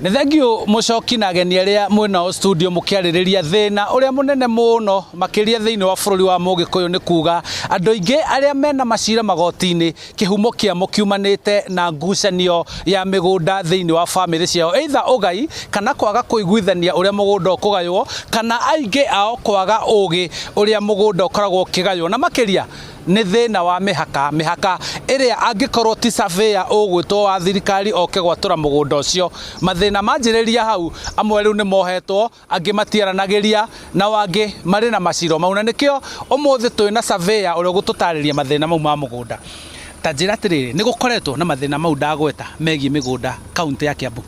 Nĩ thengio mucoki na ageni aria mwena o studio mukiaririria thina uria munene muno makiria thiini wa bururi wa Mugikuyu ni kuga andu aingi aria mena macira magoti-ini kihumo kiamo kiumanite na ngucanio ya migunda thiini wa family ciao either ugai kana kwaga kuiguithania uria mugunda ukugaywo kana aingi ao kwaga ugi uria mugunda ukoragwo ukigaywo na makiria ni thina wa mihaka iria angikorwo ti surveyor ugwitwo wa thirikari oke gwatura mugunda ucio mathina manjiriria hau amwe riu ni mohetwo angi matiaranagiria na wangi mari na maciro mauna nikio umuthi twina surveyor uria gututariria mathina mau ma mugunda ta njira atiriri ni gukoretwo na mathina mau ndagweta megi migunda kaunti ya Kiambu.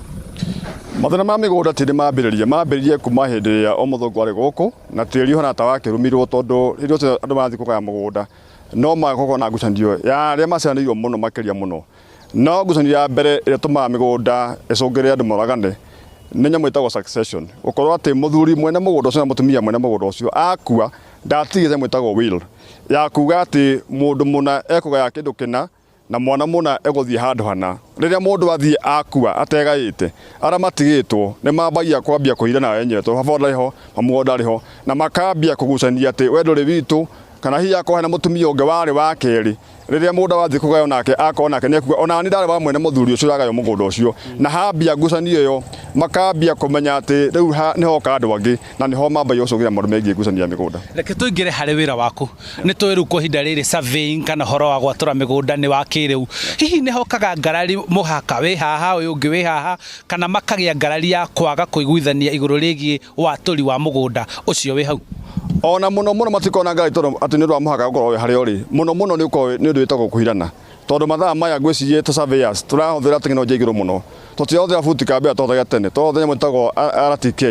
Mathina ma migunda tiri mambiririe kuma hindi ya omuthongo ari guku na tiri hona ta wakirumirwo tondu ririo andu mathi kugaya mugunda no magoko na ngucanio ya aria macanĩirwo muno makiria muno no ngucanio ya mbere ĩrĩa tũmaga mĩgũnda ĩcũngĩrĩre andũ moragane nĩ nyamũ ĩtagwo succession ũkorwo atĩ mũthuri mwene mũgũnda ũcio na mũtumia mwene mũgũnda ũcio akua ndatigĩte nyamũ ĩtagwo will ya kuga atĩ mũndũ mũna ekũgaya kĩndũ kĩna na mwana mũna egũthiĩ handũ hana rĩrĩa mũndũ athiĩ akua ategaĩte arĩa matigĩtwo nĩ mambagia kwambia kũhirana wenyewe tondũ baba ndarĩ ho mamu ndarĩ ho na makambia kũgucania atĩ we ndũrĩ witũ kana hiya ko hena mutumia unge wari wa keri riria mundu wathi kugayo nake akona nake nekuga ona ni ndare wa mwene muthuri ucio ragayo mugunda ucio na hambia ngucanio yo makambia kumenya ati riu niho kandu angi na niho mamba yocugira maundu megie ngucania migunda. Reke tuingire hari wira waku ni twiru ko hinda riri surveying kana horo wa gwatura migunda ni wa kiriu hihi niho kaga ngarari muhaka we haha uyu ungi we haha kana makagia ngarari ya kwaga kuiguithania iguru rigie waturi wa mugunda ucio we hau ona muno matikona ngai tondu ati ni ro muhaka gukoro we hari ori muno ni uko ni ndu witagwo kuhirana tondu mathaa maya ngwicirie ta surveyors turahuthira teknolojia iguru muno tutihothira futi kambia tothaga tene tothaga mwitagwo RTK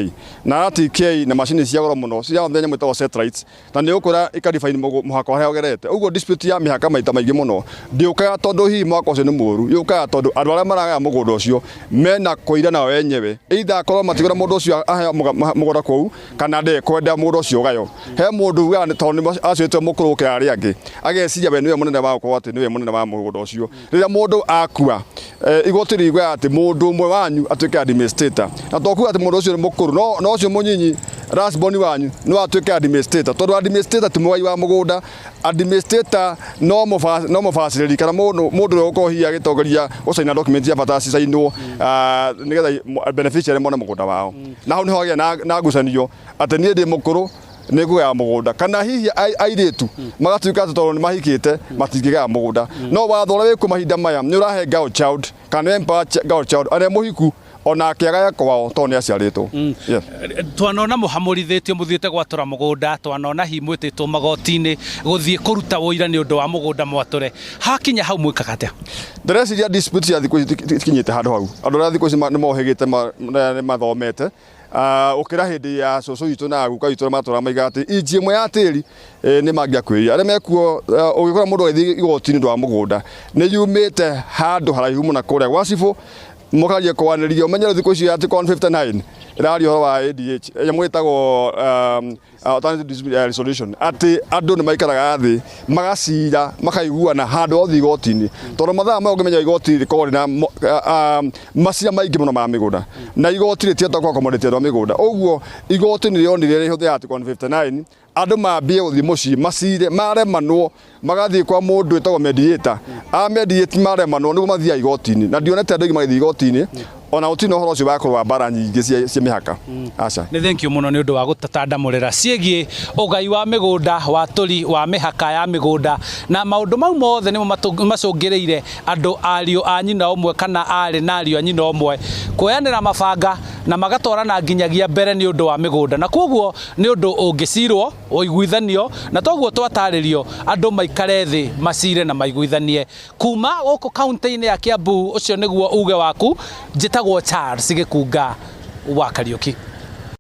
na RTK na machine cia goro muno cia hothenya mwitagwo satellites na ni ukura ikadefine muhaka haria ugerete uguo dispute ya mihaka maita maingi muno ndiukaga tondu hi mwaka ucio ni muru yukaga tondu andu aria maragaya mugunda ucio mena kuirana wenyewe either korwo matigura mundu ucio ahe mugunda kwau kana de kwenda mundu ucio gayo he mundu uga ni tondu acitwe mukuru kira aria angi ageciria we niwe munene wa kwa ati niwe munene wa mugunda ucio riria mundu akua igoti rigwa ati mundu mwe wanyu atuike administrator na tokuga ati mundu ucio ni mukuru no ucio munyinyi rasboni wanyu no atuike administrator tondu administrator ti mwai wa mugunda administrator no mufacility kana mundu uko hi agitongoria ucaina document ya bata cicainwo nigetha beneficiary mona mugunda wao na hau niho agia na ngucanio ati nie ndi mukuru ni kugaya mugunda kana hihi airitu magatuika tondu ni mahikite matingigaya mugunda no wathora wiku mahinda maya ni urahe girl child kana empower girl child ane muhiku ona akiagaya kwao tondu ni aciaritwo twanona muhamurithitio muthiite gwatura mugunda twanona hi mwititwo magoti-ini guthie kuruta wira ni undu wa mugunda mwature hakinya hau mwikaga atia ndĩreciria dispute ya thiku ikinyite handu hau andu aria thiku ni mohigite mathomete ukira hindi ya cucu itu na guka itu matura maiga ati inji imwe ya tiri ni mangia kwiria aria mekuo ugikora mundu athi igoti-ini ndwa mugunda ni yumite handu haraihu muna kuria gwa cibu mukaria kwanirio menyero thiku icio ati con 59 irario horo wa ADH yamwitagwo alternative dispute resolution ati andu ni maikaraga thi magacira makaiguana handu othi igoti-ini tondu mathaa ma ungimenya igoti rikori na macia maingi muno ma migunda na igoti ritienda kwa commodity ro migunda uguo igoti ni rionire rihuthia ati con 59 andu mambie guthi mucii macire maremanwo magathii kwa mundu etagwo mediator a mediate maremanwo nigu mathia igoti-ini na ndionete andu magithi igoti-ini ona utino horo cio bakorwo wa bara nyingi cia mihaka aca ni thank you muno ni undu wa gutatandamurira ciegie ugai wa migunda waturi wa mihaka ya migunda na maundu mau mothe nimo macungireire andu ario a nyina omwe kana ari na ario a nyina omwe kuyanira mabanga na magatwarana nginyagia mbere ni undu wa migunda na koguo ni undu ungicirwo uiguithanio na toguo twataririo andu maikare thi macire na maiguithanie kuma guku kaunti-ini ya Kiambu ucio niguo uge waku njitagwo Charles Gikunga wa Kariuki.